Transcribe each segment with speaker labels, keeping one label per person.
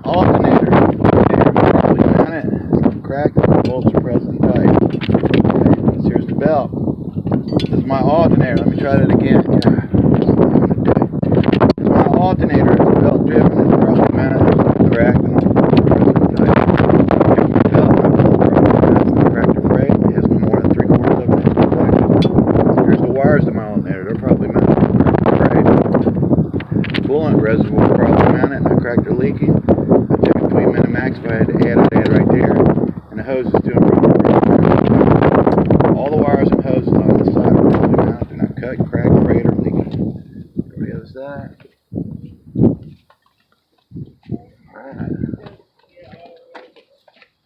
Speaker 1: alternator. Here, probably on it. Some cracked and the bolts are present tight. Okay, here's the belt. This is my alternator. Let me try that again. Yeah. This is my alternator. It's belt driven. It's probably mounted. It's cracked and present tight. Here's my belt. My belt's probably mounted. It's not cracked or frayed. It has no more than 3/4 of an inch of deflection. Here's the wires to my alternator. They're probably mounted. Coolant reservoir probably mounted, not cracked or leaking. I check between min and max. If I had to add, I'd add right there. And the hose is to and from. All the wires and hoses on this side are probably mounted. They're not cut, cracked, frayed, or leaking. Go to the other side.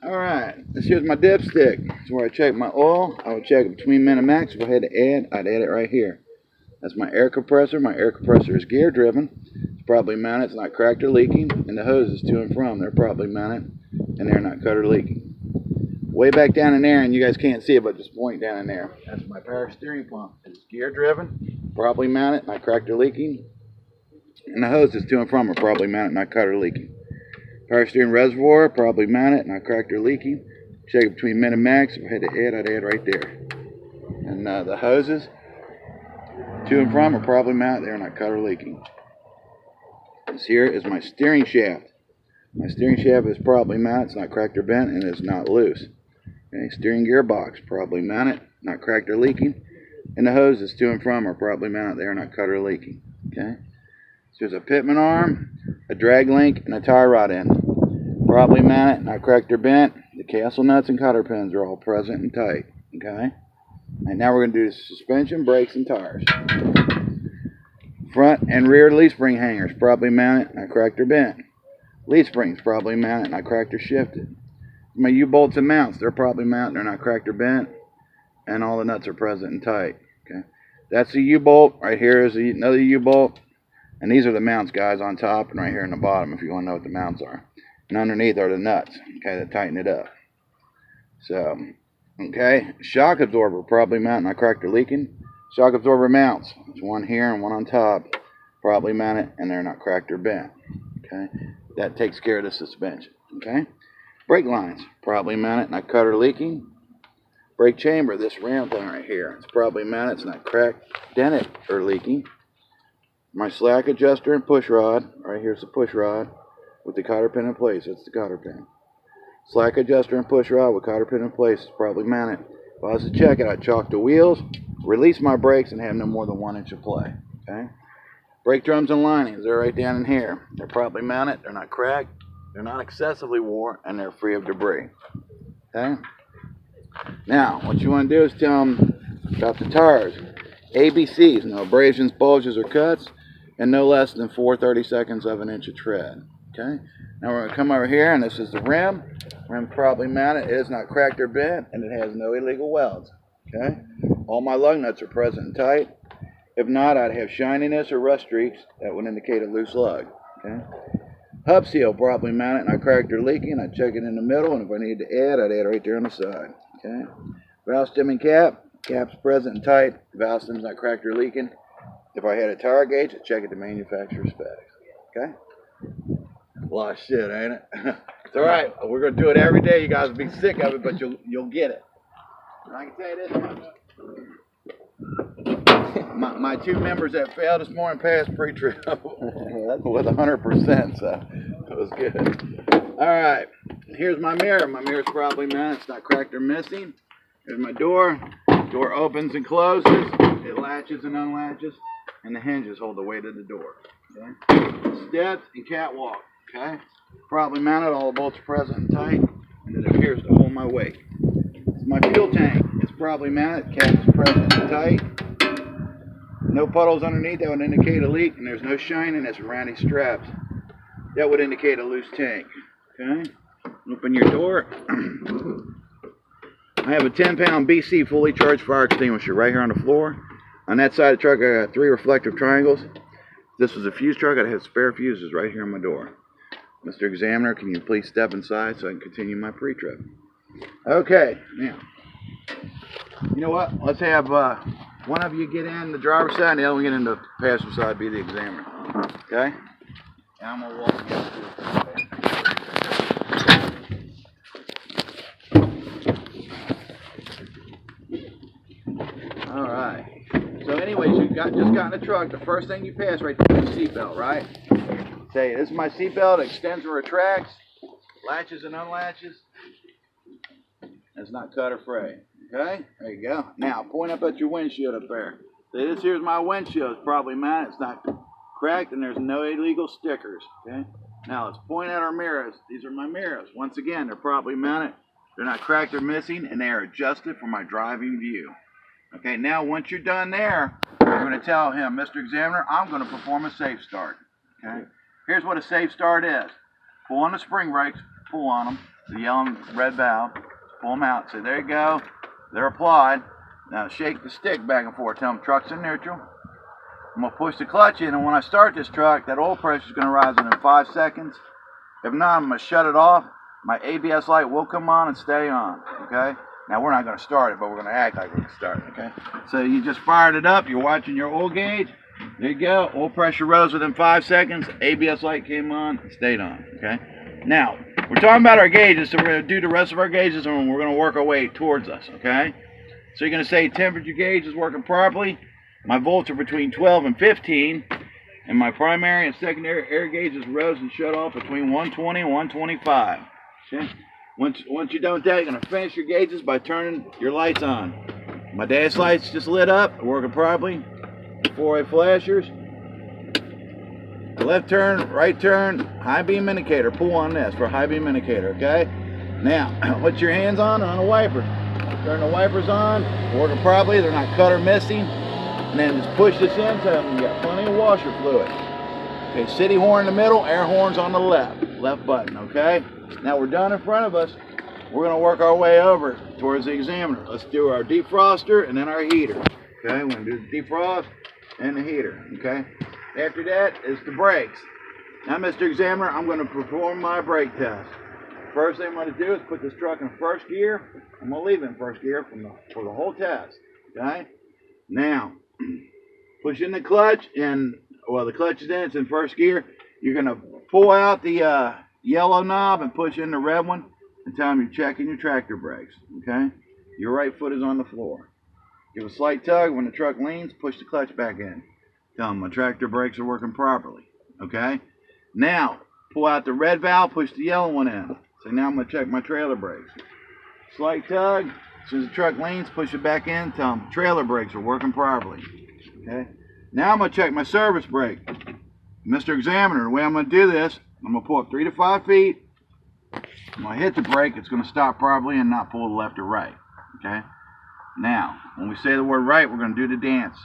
Speaker 1: Alright, this here's my dipstick. This is where I check my oil. I would check it between min and max. If I had to add, I'd add it right here. That's my air compressor. My air compressor is gear driven. It's probably mounted. It's not cracked or leaking. And the hoses to and from, they're probably mounted and they're not cut or leaking. Way back down in there, and you guys can't see it, but just point down in there. That's my power steering pump. It's gear driven, probably mounted, not cracked or leaking. And the hoses to and from are probably mounted, not cut or leaking. Power steering reservoir, probably mounted, not cracked or leaking. Check it between min and max. If I had to add, I'd add right there. And the hoses to and from are probably mounted. They're not cut or leaking. This here is my steering shaft. My steering shaft is probably mounted. It's not cracked or bent, and it's not loose. Okay, steering gearbox probably mounted, not cracked or leaking. And the hoses to and from are probably mounted. They're not cut or leaking. Okay. So there's a pitman arm, a drag link, and a tie rod end. Probably mounted, not cracked or bent. The castle nuts and cotter pins are all present and tight. Okay. And now we're going to do the suspension, brakes, and tires. Front and rear leaf spring hangers, probably mounted, not cracked or bent. Leaf springs, probably mounted, not cracked or shifted. My U-bolts and mounts, they're probably mounted, they're not cracked or bent. And all the nuts are present and tight. Okay, that's the U-bolt. Right here is another U-bolt. And these are the mounts, guys, on top and right here in the bottom, if you want to know what the mounts are. And underneath are the nuts, okay, that tighten it up. So, okay, shock absorber, probably mounted, not cracked or leaking. Shock absorber mounts, there's one here and one on top, probably mounted, and they're not cracked or bent. Okay, that takes care of the suspension. Okay, brake lines, probably mounted, not cut or leaking. Brake chamber, this round thing right here, it's probably mounted, it's not cracked, dented, or leaking. My slack adjuster and push rod, right here's the push rod with the cotter pin in place. That's the cotter pin. Slack adjuster and push rod with cotter pin in place is probably mounted. If I was to check it, I'd chalk the wheels, release my brakes, and have no more than 1 inch of play. Okay. Brake drums and linings, they're right down in here. They're probably mounted. They're not cracked. They're not excessively worn, and they're free of debris. Okay. Now, what you want to do is tell them about the tires. ABCs, no abrasions, bulges, or cuts, and no less than 4/32 of an inch of tread. Okay. Now we're going to come over here, and this is the rim. Rim probably mounted. It is not cracked or bent, and it has no illegal welds. Okay. All my lug nuts are present and tight. If not, I'd have shininess or rust streaks that would indicate a loose lug. Okay. Hub seal probably mounted, not cracked or leaking. I'd check it in the middle, and if I needed to add, I'd add right there on the side. Okay. Valve stem and cap. Cap's present and tight. Valve stem's not cracked or leaking. If I had a tire gauge, I'd check it to manufacturer specs. Okay. A lot of shit, ain't it? It's all right. We're gonna do it every day. You guys will be sick of it, but you'll get it. And I can tell you this. My 2 members that failed this morning passed pre-trip with 100%, so it was good. All right, here's my mirror. My mirror's probably mounted. It's not cracked or missing. Here's my door. Door opens and closes. It latches and unlatches, and the hinges hold the weight of the door. Okay. Steps and catwalk. Okay. Probably mounted. All the bolts are present and tight, and it appears to hold my weight. It's my fuel tank. It's probably mounted. Cap is present and tight. No puddles underneath. That would indicate a leak, and there's no shininess around these straps. That would indicate a loose tank. Okay. Open your door. I have a 10-pound BC fully charged fire extinguisher right here on the floor. On that side of the truck, I got 3 reflective triangles. If this was a fuse truck, I'd have spare fuses right here on my door. Mr. Examiner, can you please step inside so I can continue my pre-trip? Okay, now, you know what? Let's have one of you get in the driver's side and the other one get in the passenger side, be the examiner. Okay? And I'm going to walk you up to it. just got in the truck, the first thing you pass right there is the seatbelt, right? Say, this is my seatbelt, it extends and retracts, latches and unlatches. It's not cut or fray. Okay? There you go. Now, point up at your windshield up there. Say, this here's my windshield. It's probably mine. It's not cracked, and there's no illegal stickers. Okay? Now, let's point at our mirrors. These are my mirrors. Once again, they're properly mounted. They're not cracked or missing, and they are adjusted for my driving view. Okay? Now, once you're done there, you're going to tell him, Mr. Examiner, I'm going to perform a safe start. Okay? Here's what a safe start is. Pull on the spring brakes. Pull on them. The yellow and red valve. Pull them out. Say, there you go. They're applied. Now shake the stick back and forth. Tell them truck's in neutral. I'm going to push the clutch in, and when I start this truck, that oil pressure is going to rise within 5 seconds. If not, I'm going to shut it off. My ABS light will come on and stay on. Okay? Now we're not going to start it, but we're going to act like we're going to start it. Okay? So you just fired it up. You're watching your oil gauge. There you go. Oil pressure rose within 5 seconds. ABS light came on and stayed on. Okay? Now, we're talking about our gauges, so we're going to do the rest of our gauges, and we're going to work our way towards us, okay? So you're going to say temperature gauge is working properly. My volts are between 12 and 15, and my primary and secondary air gauges rose and shut off between 120 and 125. Okay? Once you're done with that, you're going to finish your gauges by turning your lights on. My dash lights just lit up, working properly. 4-way flashers. Left turn, right turn, high beam indicator. Pull on this for high beam indicator, okay? Now, put your hands on the wiper. Turn the wipers on, working properly, they're not cut or missing. And then just push this in so you got plenty of washer fluid. Okay, city horn in the middle, air horns on the left button, okay? Now we're done in front of us. We're gonna work our way over towards the examiner. Let's do our defroster and then our heater. Okay, we're gonna do the defrost and the heater, okay? After that is the brakes. Now, Mr. Examiner, I'm going to perform my brake test. First thing I'm going to do is put this truck in first gear. I'm going to leave it in first gear for the whole test. Okay? Now, push in the clutch, and the clutch is in. It's in first gear. You're going to pull out the yellow knob and push in the red one, and tell them you're checking your tractor brakes. Okay? Your right foot is on the floor. Give a slight tug. When the truck leans, push the clutch back in. Tell them my tractor brakes are working properly. Okay? Now, pull out the red valve, push the yellow one in. So now I'm going to check my trailer brakes. Slight tug. As soon as the truck leans, push it back in. Tell them trailer brakes are working properly. Okay? Now I'm going to check my service brake. Mr. Examiner, the way I'm going to do this, I'm going to pull up 3 to 5 feet. I'm going to hit the brake. It's going to stop properly and not pull left or right. Okay? Now, when we say the word right, we're going to do the dance.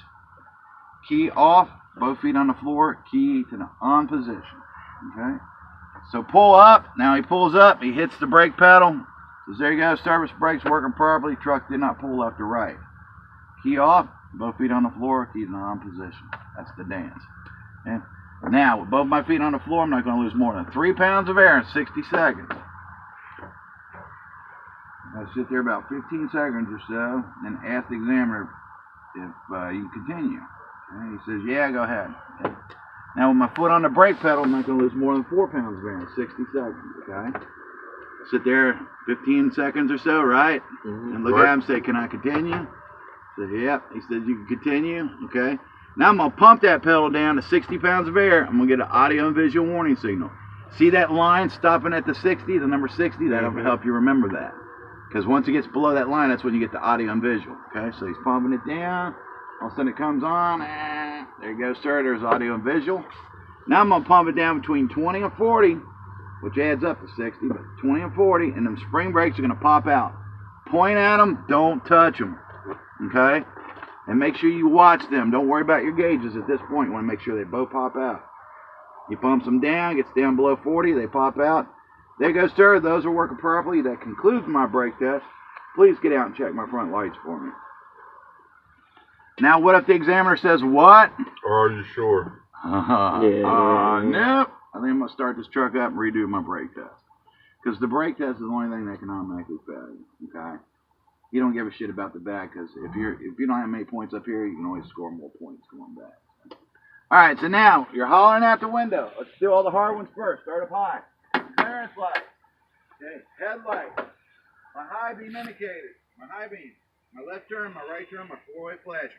Speaker 1: Key off, both feet on the floor, key to the on position. Okay? So pull up. Now he pulls up, he hits the brake pedal. So there you go, service brake's working properly. Truck did not pull left or right. Key off, both feet on the floor, key to the on position. That's the dance. Okay? Now, with both my feet on the floor, I'm not going to lose more than 3 pounds of air in 60 seconds. I'll sit there about 15 seconds or so, and ask the examiner if you can continue. Okay, he says, yeah, go ahead. Okay. Now, with my foot on the brake pedal, I'm not going to lose more than 4 pounds of air in 60 seconds, okay? Sit there 15 seconds or so, right? And look at him and say, can I continue? Say, yep. He says, you can continue, okay? Now, I'm going to pump that pedal down to 60 pounds of air. I'm going to get an audio and visual warning signal. See that line stopping at the 60, the number 60? That'll help you remember that. Because once it gets below that line, that's when you get the audio and visual, okay? So he's pumping it down. All of a sudden it comes on. There you go, sir. There's audio and visual. Now I'm going to pump it down between 20 and 40, which adds up to 60, but 20 and 40, and them spring brakes are going to pop out. Point at them. Don't touch them. Okay? And make sure you watch them. Don't worry about your gauges at this point. You want to make sure they both pop out. He pumps them down, gets down below 40, they pop out. There you go, sir. Those are working properly. That concludes my brake test. Please get out and check my front lights for me. Now, what if the examiner says, what?
Speaker 2: Are you sure?
Speaker 1: Nope. I think I'm going to start this truck up and redo my brake test. Because the brake test is the only thing that can automatically fail you, okay? You don't give a shit about the back, because if you don't have many points up here, you can always score more points going back. All right, so now, you're hollering out the window. Let's do all the hard ones first. Start up high. Clearance light. Okay, headlight. My high beam indicators. My high beam. My left turn, my right turn, my 4-way flashers.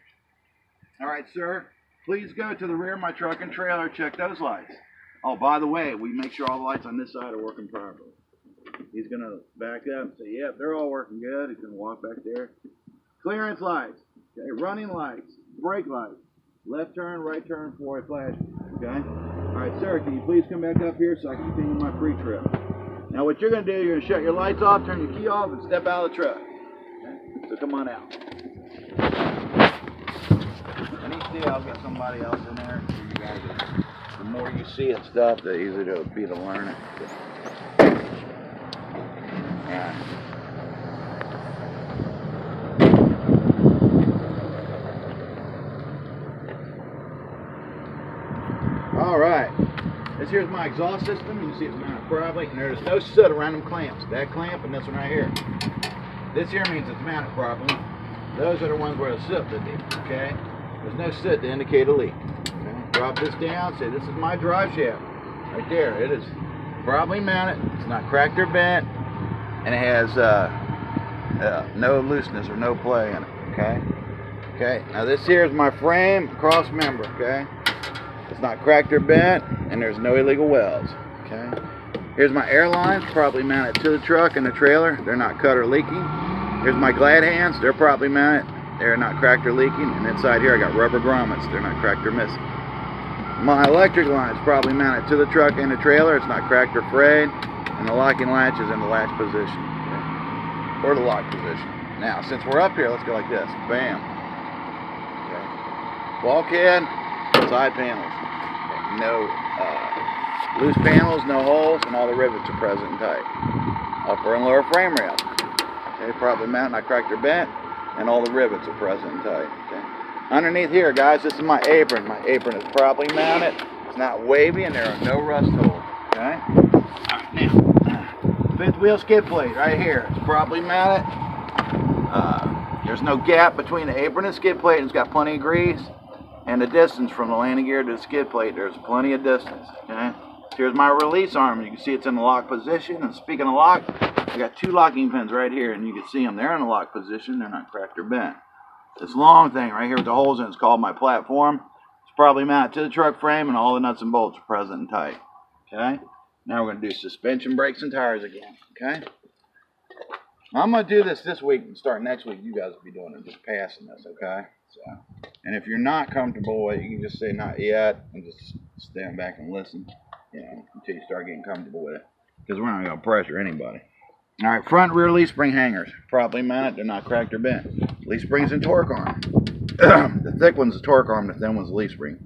Speaker 1: All right, sir. Please go to the rear of my truck and trailer. Check those lights. Oh, by the way, we make sure all the lights on this side are working properly. He's going to back up and say, yep, they're all working good. He's going to walk back there. Clearance lights. Okay, running lights. Brake lights. Left turn, right turn, four-way flash. Okay? All right, sir, can you please come back up here so I can continue my pre-trip? Now, what you're going to do, you're going to shut your lights off, turn your key off, and step out of the truck. Okay? So come on out. And each day I'll get somebody else in there. So you guys, the more you see and stuff, the easier it'll be to learn it. All right. This here's my exhaust system. You can see it's mounted properly, and there's no soot around them clamps. That clamp and this one right here. This here means it's mounted properly. Those are the ones where the soot would be. Okay. There's no soot to indicate a leak. Okay. Drop this down. Say this is my drive shaft. Right there. It is properly mounted. It's not cracked or bent, and it has no looseness or no play in it. Okay. Okay. Now this here is my frame cross member. Okay. It's not cracked or bent, and there's no illegal welds. Okay. Here's my air lines, properly mounted to the truck and the trailer. They're not cut or leaking. Here's my glad hands. They're properly mounted. They're not cracked or leaking. And inside here I got rubber grommets. They're not cracked or missing. My electric line is properly mounted to the truck and the trailer. It's not cracked or frayed. And the locking latch is in the latch position. Okay. Or the lock position. Now, since we're up here, let's go like this. Bam. Okay. Bulkhead, side panels. Okay. No loose panels, no holes, and all the rivets are present and tight. Upper and lower frame rails. Okay, properly mounted, not cracked or bent, and all the rivets are present and tight. Okay. Underneath here, guys, this is my apron. My apron is properly mounted. It's not wavy, and there are no rust holes. Okay. All right, now, fifth wheel skid plate right here. It's properly mounted. There's no gap between the apron and skid plate. It's got plenty of grease, and the distance from the landing gear to the skid plate, there's plenty of distance. Okay. Here's my release arm. You can see it's in the lock position. And speaking of lock, I got two locking pins right here, and you can see them. They're in the lock position. They're not cracked or bent. This long thing right here with the holes in it is called my platform. It's probably mounted to the truck frame, and all the nuts and bolts are present and tight. Okay. Now we're going to do suspension, brakes, and tires again. Okay. Now I'm going to do this week, and start next week. You guys will be doing it, just passing this. Okay. So, and if you're not comfortable with it, you can just say not yet, and just stand back and listen. You know, until you start getting comfortable with it, because we're not going to pressure anybody. All right, front rear leaf spring hangers, properly mounted. They're not cracked or bent. Leaf springs and torque arm. The thick one's the torque arm, the thin one's the leaf spring.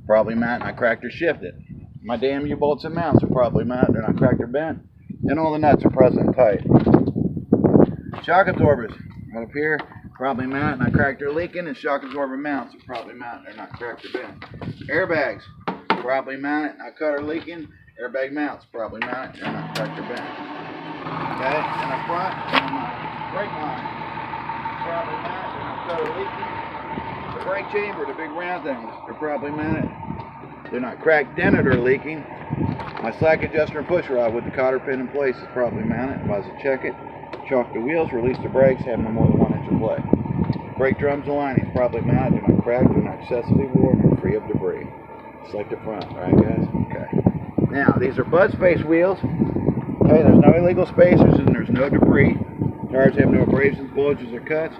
Speaker 1: Properly mounted, not cracked or shifted. My damn U-bolts and mounts are properly mounted. They're not cracked or bent, and all the nuts are present and tight. Shock absorbers right up here, properly mounted, not cracked or leaking, and shock absorber mounts are properly mounted. They're not cracked or bent. Airbags. Properly mounted, not cut or leaking. Airbag mounts, properly mounted, they're not cracked or bent. Okay, and the front, and my brake line, properly mounted, they're not cut or leaking. The brake chamber, the big round things, they're properly mounted. They're not cracked, dented, or leaking. My slack adjuster and push rod with the cotter pin in place is properly mounted. If I was to check it, chalk the wheels, release the brakes, have no more than 1 inch of play. Brake drums and linings, properly mounted, they're not cracked, they're not excessively worn, or free of debris. Just like the front, right guys? Okay. Now, these are bud space wheels. Okay, there's no illegal spacers and there's no debris. Tires have no abrasions, bulges, or cuts,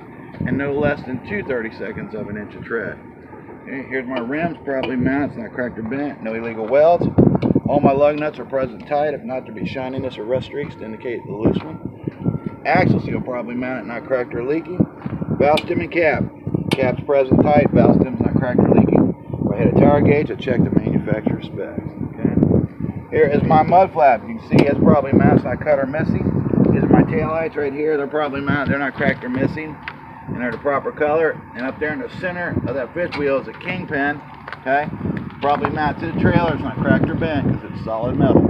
Speaker 1: and no less than 2/32 of an inch of tread. Okay, here's my rims, properly mounted, it's not cracked or bent, no illegal welds. All my lug nuts are present tight, if not there be shininess or rust streaks to indicate the loose one. Axle seal properly mounted, not cracked or leaking. Valve stem and cap. Cap's present tight, valve stem's not cracked or leaking. I hit a tire gauge, I check the manufacturer specs. Okay. Here is my mud flap. You can see it's probably mounted, it's not cut or missing. These are my tail lights right here. They're probably mounted, they're not cracked or missing. And they're the proper color. And up there in the center of that fifth wheel is a kingpin. Okay. Probably mounted to the trailer, it's not cracked or bent because it's solid metal.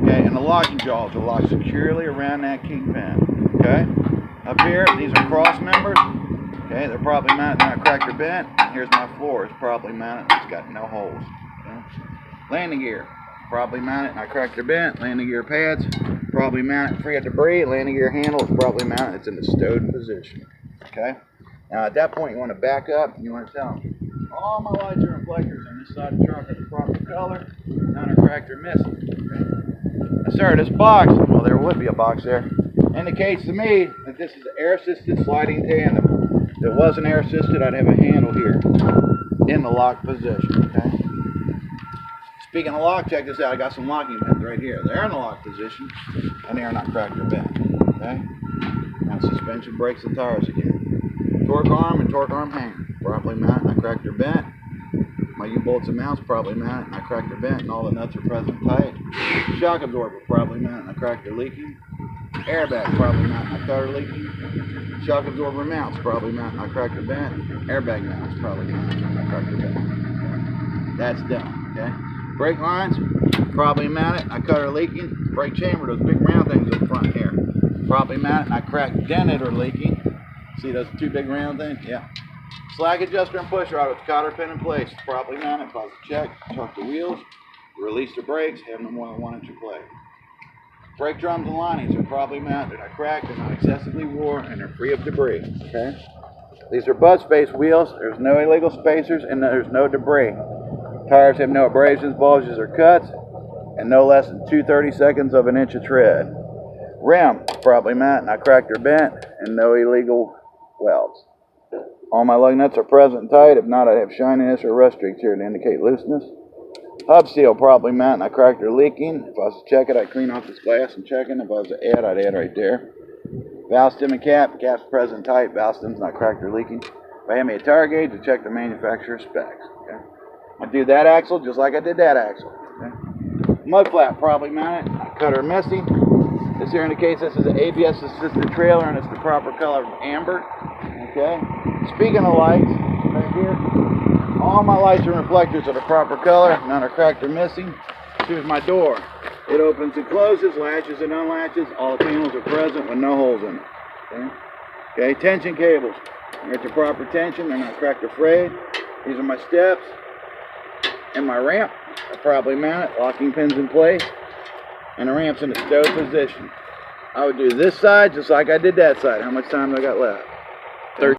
Speaker 1: Okay, and the locking jaws are locked securely around that kingpin. Okay. Up here, these are cross members. Okay, they're probably mounted, not cracked or bent. And here's my floor. It's probably mounted. It's got no holes. Okay. Landing gear. Probably mounted, not cracked or bent. Landing gear pads. Probably mounted, free of debris. Landing gear handle is probably mounted. It's in the stowed position. Okay. Now at that point, you want to back up and you want to tell them, All my lights and reflectors on this side of the truck are the proper color, none are cracked or missing. Okay. Sir, this box, well, there would be a box there, indicates to me that this is an air-assisted sliding tandem. If it wasn't air-assisted, I'd have a handle here in the lock position. Okay. Speaking of lock, check this out. I got some locking pins right here. They're in the lock position, and they are not cracked or bent. Okay. Now suspension, brakes, and tires again. Torque arm and torque arm hanger properly mounted, not cracked or bent. My U-bolts and mounts properly mounted, not cracked or bent, and all the nuts are present tight. Shock absorber properly mounted, not cracked or leaking. Airbag properly mounted, not cut or leaking. Shock absorber mounts properly mounted, not cracked or bent. Airbag mounts properly mounted, not cracked or bent. Okay. That's done. Okay. Brake lines properly mounted, not cut or leaking. Brake chamber, those big round things up front here, properly mounted, not cracked, dented, or leaking. See those two big round things? Yeah. Slack adjuster and push rod with the cotter pin in place. Properly mounted, pause the check, tuck the wheels, release the brakes, have no more than 1 inch of play. Brake drums and linings are properly mounted, they're not cracked, they're not excessively wore, and they're free of debris. Okay? These are bud space wheels, there's no illegal spacers, and there's no debris. Tires have no abrasions, bulges, or cuts, and no less than 2/32 of an inch of tread. Rim, properly mounted, not cracked or bent, and no illegal welds. All my lug nuts are present and tight. If not, I have shininess or rust streaks here to indicate looseness. Hub seal properly mounted, not cracked or leaking. If I was to check it, I'd clean off this glass and check it. If I was to add, I'd add right there. Valve stem and cap. Cap's present and tight. Valve stem's not cracked or leaking. If I have me a tire gauge, I check the manufacturer's specs. Okay? I do that axle just like I did that axle. Okay? Mud flap properly mounted, not cut or missing. This here indicates this is an ABS assisted trailer and it's the proper color of amber. Okay. Speaking of lights, right here, all my lights and reflectors are the proper color, none are cracked or missing. Here's my door. It opens and closes, latches and unlatches. All the panels are present with no holes in it. Okay. Okay. Tension cables. They're at the proper tension. They're not cracked or frayed. These are my steps and my ramp. Are properly mounted, locking pins in place, and the ramp's in the stowed position. I would do this side just like I did that side. How much time do I got left?